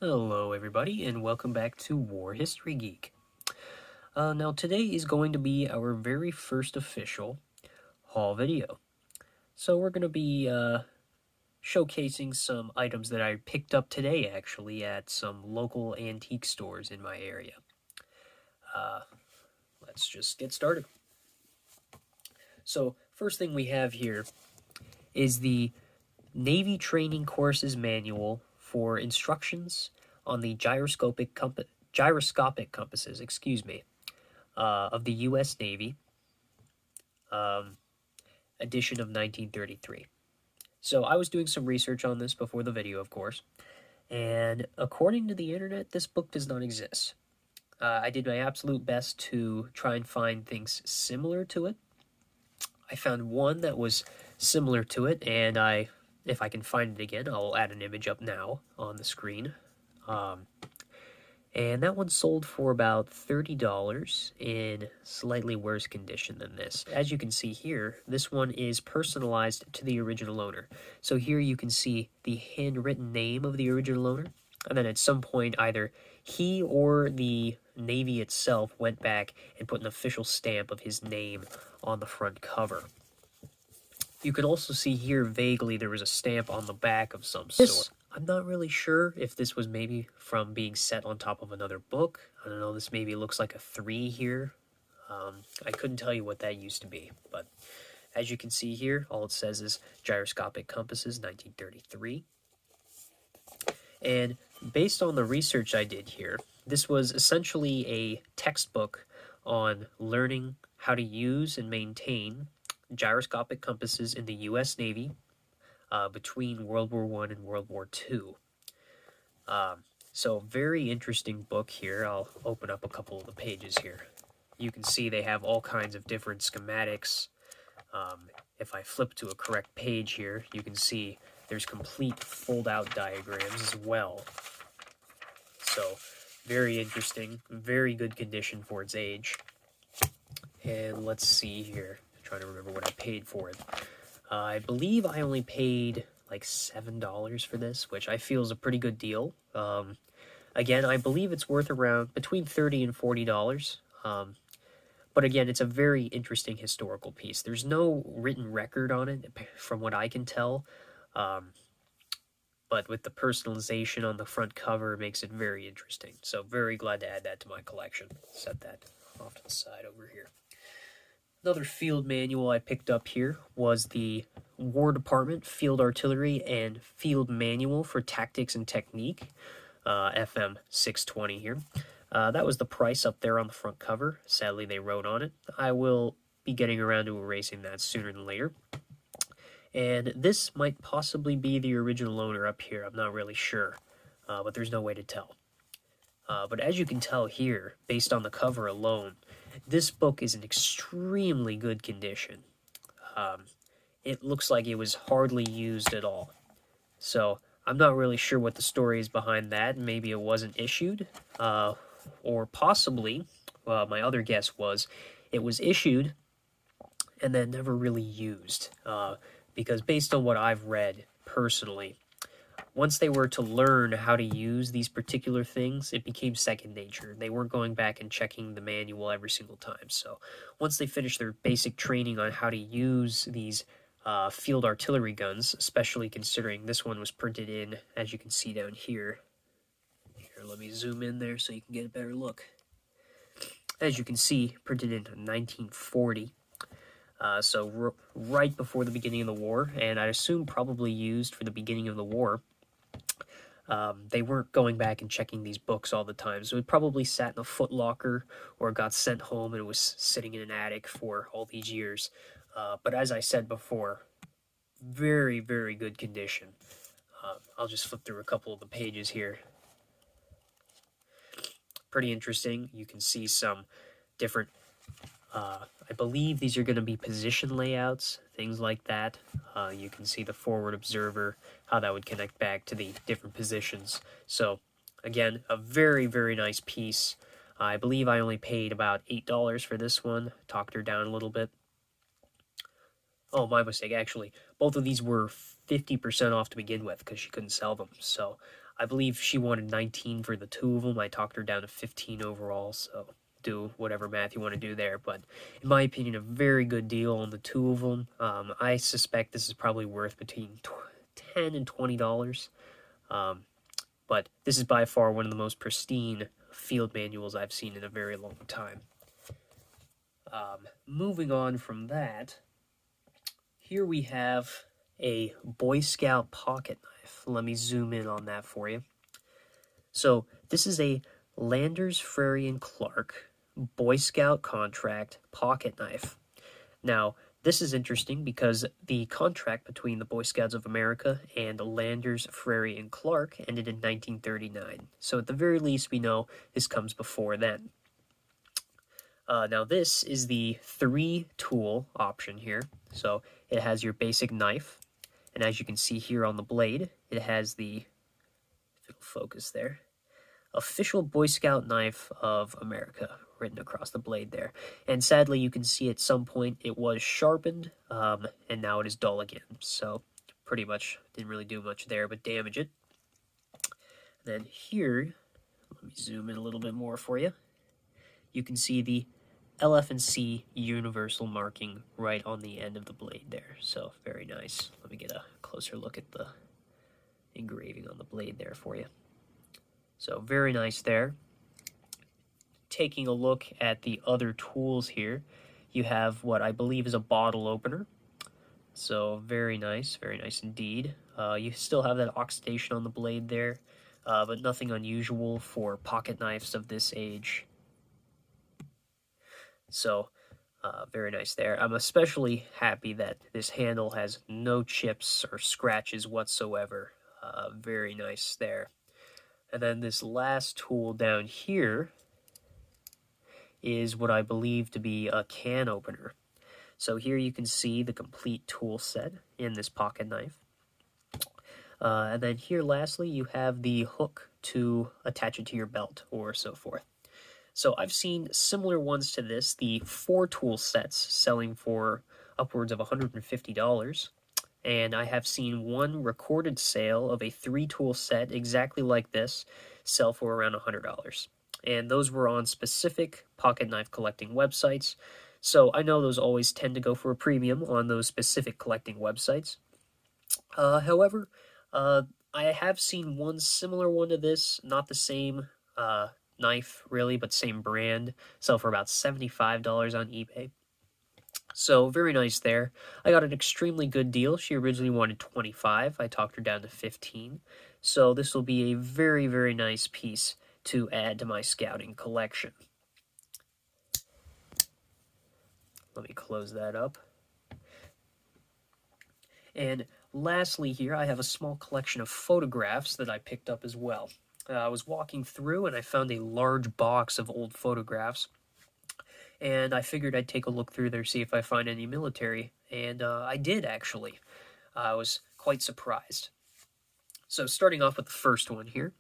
Hello everybody and welcome back to War History Geek. Now today is going to be our very first official haul video. So we're going to be showcasing some items that I picked up today actually at some local antique stores in my area. Let's just get started. So first thing we have here is the Navy Training Courses Manual for instructions on the gyroscopic compasses, of the U.S. Navy, edition of 1933. So I was doing some research on this before the video, of course, and according to the internet, this book does not exist. I did my absolute best to try and find things similar to it. I found one that was similar to it, and if I can find it again, I'll add an image up now on the screen. And that one sold for about $30 in slightly worse condition than this. As you can see here, this one is personalized to the original owner. So here you can see the handwritten name of the original owner, and then at some point either he or the Navy itself went back and put an official stamp of his name on the front cover. You can also see here vaguely there was a stamp on the back of some sort. I'm not really sure if this was maybe from being set on top of another book. I don't know, this maybe looks like a 3 here. I couldn't tell you what that used to be, but as you can see here, all it says is Gyroscopic Compasses, 1933. And based on the research I did here, this was essentially a textbook on learning how to use and maintain gyroscopic compasses in the U.S. Navy between World War I and World War II. So very interesting book here. I'll open up a couple of the pages here. You can see they have all kinds of different schematics. If I flip to a correct page here, you can see there's complete fold-out diagrams as well. So very interesting, very good condition for its age. And let's see here. I'm trying to remember what I paid for it. I believe I only paid like $7 for this, which I feel is a pretty good deal. Again, I believe it's worth around between $30 and $40. But again, it's a very interesting historical piece. There's no written record on it, from what I can tell. But with the personalization on the front cover, it makes it very interesting. So very glad to add that to my collection. Set that off to the side over here. Another field manual I picked up here was the War Department Field Artillery and Field Manual for Tactics and Technique, FM 620 here. That was the price up there on the front cover. Sadly, they wrote on it. I will be getting around to erasing that sooner than later. And this might possibly be the original owner up here. I'm not really sure, but there's no way to tell. But as you can tell here, based on the cover alone, this book is in extremely good condition. It looks like it was hardly used at all. So I'm not really sure what the story is behind that. Maybe it wasn't issued, or possibly, my other guess was, it was issued and then never really used. Because based on what I've read personally, once they were to learn how to use these particular things, it became second nature. They weren't going back and checking the manual every single time. So once they finished their basic training on how to use these field artillery guns, especially considering this one was printed in, as you can see down here. Here, let me zoom in there so you can get a better look. As you can see, printed in 1940. So right before the beginning of the war, and I assume probably used for the beginning of the war. They weren't going back and checking these books all the time, so it probably sat in a footlocker or got sent home and it was sitting in an attic for all these years. But as I said before, very, very good condition. I'll just flip through a couple of the pages here. Pretty interesting. You can see some different, I believe these are going to be position layouts, things like that. You can see the forward observer, how that would connect back to the different positions. So, again, a very, very nice piece. I believe I only paid about $8 for this one. Talked her down a little bit. Oh, my mistake, actually. Both of these were 50% off to begin with because she couldn't sell them. So I believe she wanted 19 for the two of them. I talked her down to 15 overall, so do whatever math you want to do there. But in my opinion, a very good deal on the two of them. I suspect this is probably worth between $10 and $20. But this is by far one of the most pristine field manuals I've seen in a very long time. Moving on from that, here we have a Boy Scout pocket knife. Let me zoom in on that for you. So this is a Landers, Frary & Clark Boy Scout contract pocket knife. Now, this is interesting because the contract between the Boy Scouts of America and Landers, Frary & Clark ended in 1939. So at the very least, we know this comes before then. Now this is the 3-tool option here. So it has your basic knife, and as you can see here on the blade, it has the, if it'll focus there, Official Boy Scout Knife of America written across the blade there. And sadly, you can see at some point it was sharpened, and now it is dull again. So pretty much didn't really do much there but damage it. And then here, let me zoom in a little bit more for you. You can see the LF&C universal marking right on the end of the blade there. So very nice. Let me get a closer look at the engraving on the blade there for you. So very nice there. Taking a look at the other tools here, you have what I believe is a bottle opener. So very nice indeed. You still have that oxidation on the blade there, but nothing unusual for pocket knives of this age. So very nice there. I'm especially happy that this handle has no chips or scratches whatsoever. Very nice there. And then this last tool down here is what I believe to be a can opener. So here you can see the complete tool set in this pocket knife. And then here lastly you have the hook to attach it to your belt or so forth. So I've seen similar ones to this, the 4-tool sets selling for upwards of $150. And I have seen one recorded sale of a 3-tool set exactly like this sell for around $100. And those were on specific pocket knife collecting websites. So I know those always tend to go for a premium on those specific collecting websites. However, I have seen one similar one to this, not the same knife really, but same brand, sell for about $75 on eBay. So very nice there. I got an extremely good deal. She originally wanted $25. I talked her down to $15. So this will be a very, very nice piece to add to my scouting collection. Let me close that up. And lastly here, I have a small collection of photographs that I picked up as well. I was walking through and I found a large box of old photographs. And I figured I'd take a look through there, see if I find any military. And I did, actually. I was quite surprised. So starting off with the first one here,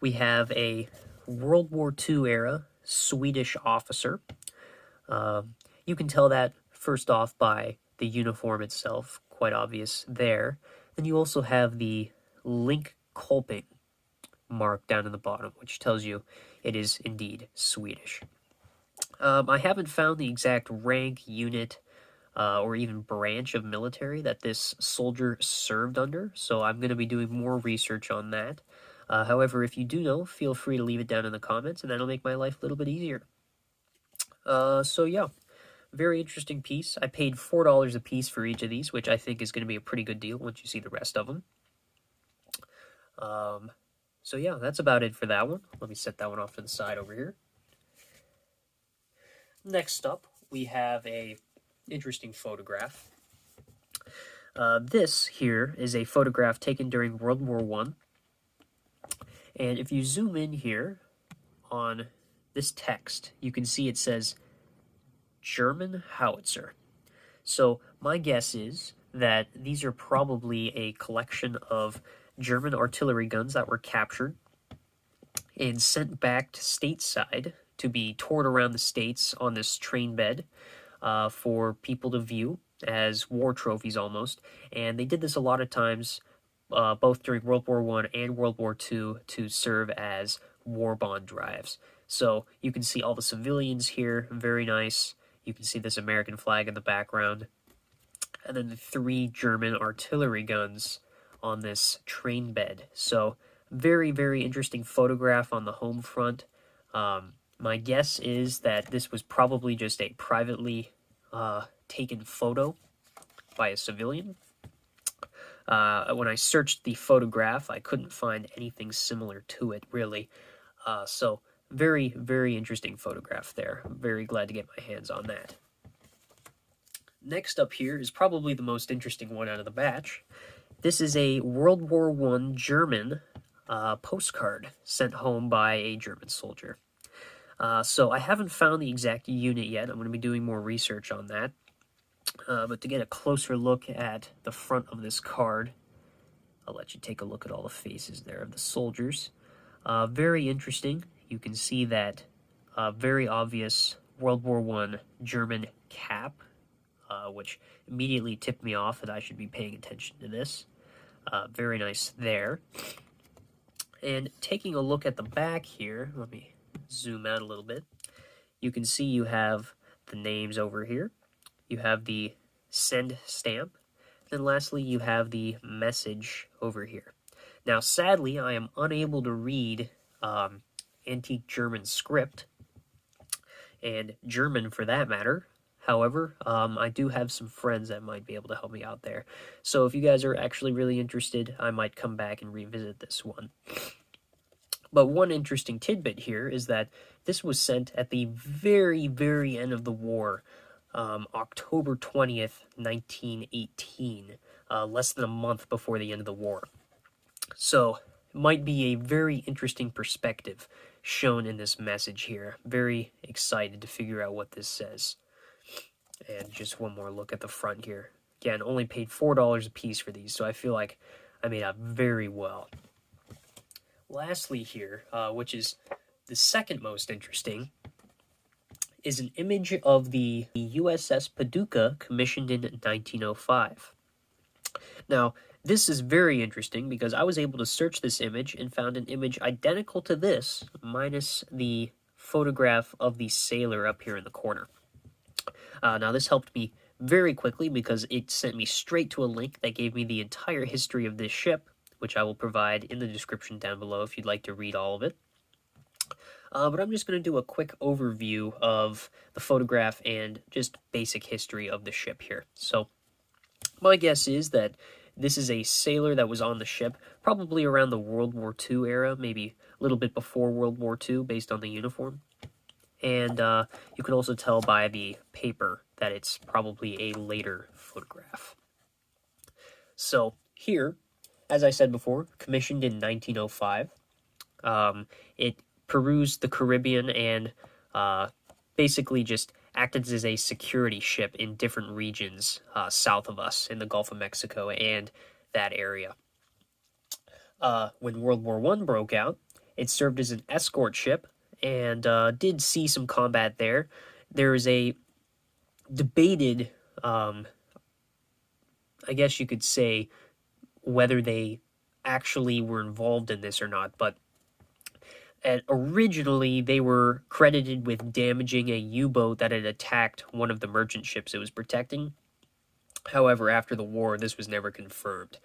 we have a World War II era Swedish officer. You can tell that first off by the uniform itself, quite obvious there. Then you also have the Link Kolping mark down in the bottom, which tells you it is indeed Swedish. I haven't found the exact rank, unit, or even branch of military that this soldier served under, so I'm going to be doing more research on that. However, if you do know, feel free to leave it down in the comments, and that'll make my life a little bit easier. So yeah, very interesting piece. I paid $4 a piece for each of these, which I think is going to be a pretty good deal once you see the rest of them. So yeah, that's about it for that one. Let me set that one off to the side over here. Next up, we have a interesting photograph. This here is a photograph taken during World War I. And if you zoom in here on this text, you can see it says German howitzer. So my guess is that these are probably a collection of German artillery guns that were captured and sent back to stateside to be toured around the states on this train bed for people to view as war trophies almost. And they did this a lot of times both during World War I and World War II to serve as war bond drives. So you can see all the civilians here, very nice. You can see this American flag in the background. And then the 3 German artillery guns on this train bed. So very, very interesting photograph on the home front. My guess is that this was probably just a privately taken photo by a civilian. When I searched the photograph, I couldn't find anything similar to it, really. So very, very interesting photograph there. I'm very glad to get my hands on that. Next up here is probably the most interesting one out of the batch. This is a World War I German postcard sent home by a German soldier. So I haven't found the exact unit yet. I'm going to be doing more research on that. But to get a closer look at the front of this card, I'll let you take a look at all the faces there of the soldiers. Very interesting. You can see that very obvious World War I German cap, which immediately tipped me off that I should be paying attention to this. Very nice there. And taking a look at the back here, let me zoom out a little bit. You can see you have the names over here. You have the send stamp. And lastly, you have the message over here. Now, sadly, I am unable to read antique German script, and German for that matter. However, I do have some friends that might be able to help me out there. So if you guys are actually really interested, I might come back and revisit this one. But one interesting tidbit here is that this was sent at the very, very end of the war, October 20th, 1918, less than a month before the end of the war. So it might be a very interesting perspective shown in this message here. Very excited to figure out what this says. And just one more look at the front here. Again, only paid $4 a piece for these, so I feel like I made out very well. Lastly here, which is the second most interesting, is an image of the USS Paducah commissioned in 1905. Now, this is very interesting because I was able to search this image and found an image identical to this, minus the photograph of the sailor up here in the corner. Now, this helped me very quickly because it sent me straight to a link that gave me the entire history of this ship, which I will provide in the description down below if you'd like to read all of it. But I'm just going to do a quick overview of the photograph and just basic history of the ship here. So, my guess is that this is a sailor that was on the ship, probably around the World War II era, maybe a little bit before World War II, based on the uniform. And you can also tell by the paper that it's probably a later photograph. So, here, as I said before, commissioned in 1905. It perused the Caribbean and basically just acted as a security ship in different regions south of us in the Gulf of Mexico and that area. When World War I broke out, it served as an escort ship and did see some combat there. There is a debated, I guess you could say, whether they actually were involved in this or not, but originally they were credited with damaging a U-boat that had attacked one of the merchant ships it was protecting. However, after the war, this was never confirmed,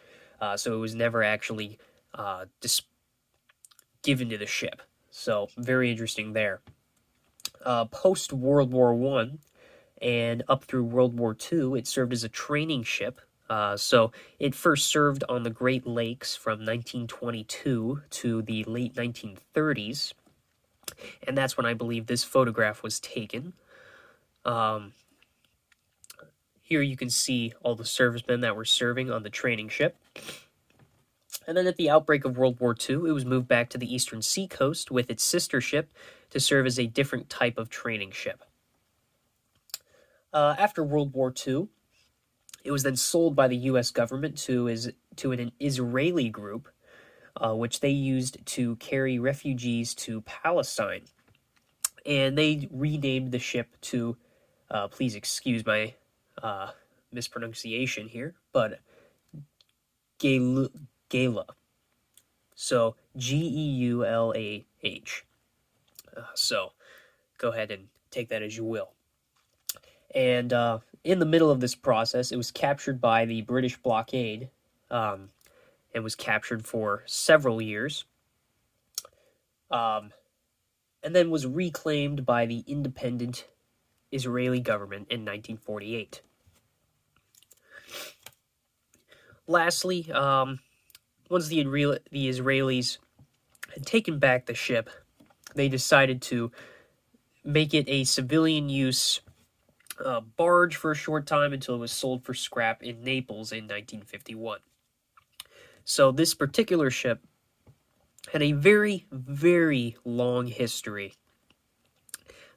so it was never actually given to the ship. So, very interesting there. Post-World War I and up through World War II, it served as a training ship. So it first served on the Great Lakes from 1922 to the late 1930s, and that's when I believe this photograph was taken. Here you can see all the servicemen that were serving on the training ship. And then at the outbreak of World War II, it was moved back to the eastern seacoast with its sister ship to serve as a different type of training ship. After World War II, it was then sold by the U.S. government to an Israeli group, which they used to carry refugees to Palestine. And they renamed the ship to, please excuse my mispronunciation here, but Gala. So Geulah. So go ahead and take that as you will. And in the middle of this process, it was captured by the British blockade, and was captured for several years, and then was reclaimed by the independent Israeli government in 1948. Lastly, once the Israelis had taken back the ship, they decided to make it a civilian use barge for a short time until it was sold for scrap in Naples in 1951. So this particular ship had a very, very long history,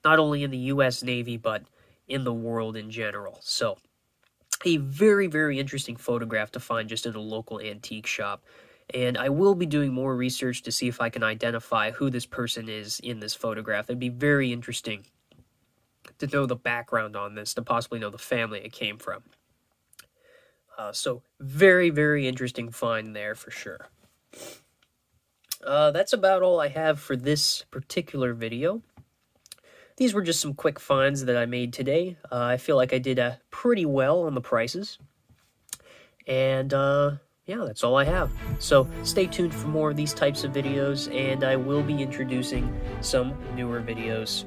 not only in the U.S. Navy, but in the world in general. So a very, very interesting photograph to find just in a local antique shop. And I will be doing more research to see if I can identify who this person is in this photograph. It'd be very interesting to know the background on this, to possibly know the family it came from. So very, very interesting find there for sure. That's about all I have for this particular video. These were just some quick finds that I made today. I feel like I did pretty well on the prices. And yeah, that's all I have. So stay tuned for more of these types of videos, and I will be introducing some newer videos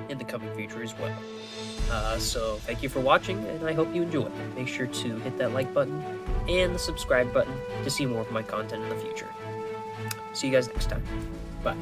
in the coming future as well. So thank you for watching, and I hope you enjoy. Make sure to hit that like button and the subscribe button to see more of my content in the future. See you guys next time. Bye.